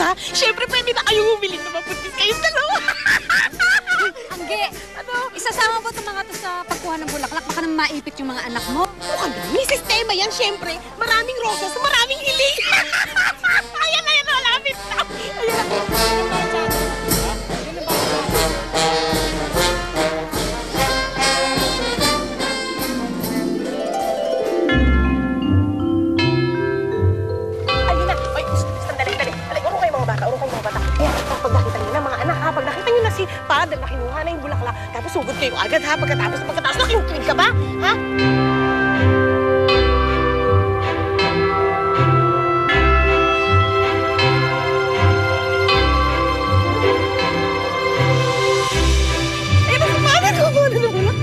ha? Siyempre, pwede na kayong humili na mabuntis kayong dalawa. Angge, ano? Isasama mo itong mga to sa pagkuha ng bulaklak. Baka naman maipit yung mga anak mo. Ano ka may sistema yan, siyempre. Maraming roses, maraming hiling. Ayan, malapit na. Ayan. Dahil nakinuha na yung bulaklak, tapos sugod kayo agad ha, pagkatapos nakinukilig ka ba? Ha? Eh, baka paano kumuha na ng bulaklak?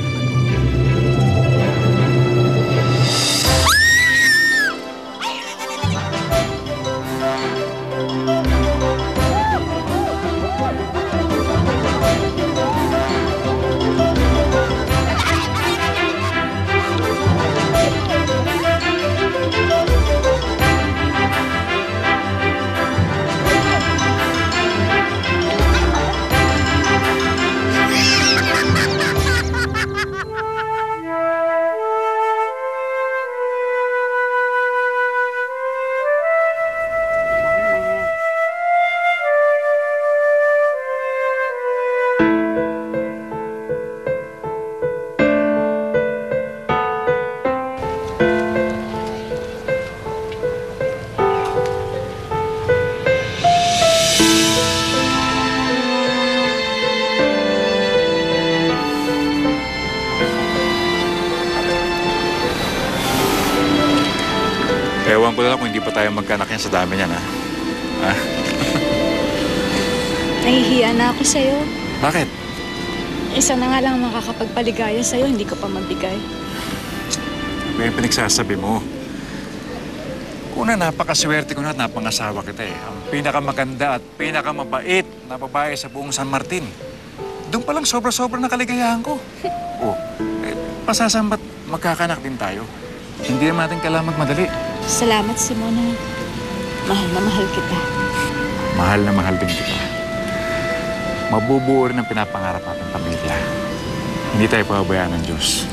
Ewan ko na lang kung hindi pa tayo magkanak yan sa dami niyan, ha? Ha? Nahihiya na ako sa'yo. Bakit? Isa na nga lang makakapagpaligaya sa'yo, hindi ko pa mabigay. Ano yung pinagsasabi mo? Una, napakaswerte ko na at napangasawa kita eh. Ang pinakamaganda at pinakamabait na babae sa buong San Martin. Doon pa lang sobra-sobra na kaligayahan ko. Pasasambat magkakanak din tayo. Hindi naman natin kailangan magmadali. Salamat, Simona. Mahal na mahal kita. Mahal na mahal din kita. Mabubuo rin ang pinapangarap natin pamilya. Hindi tayo pababayaan ng Diyos.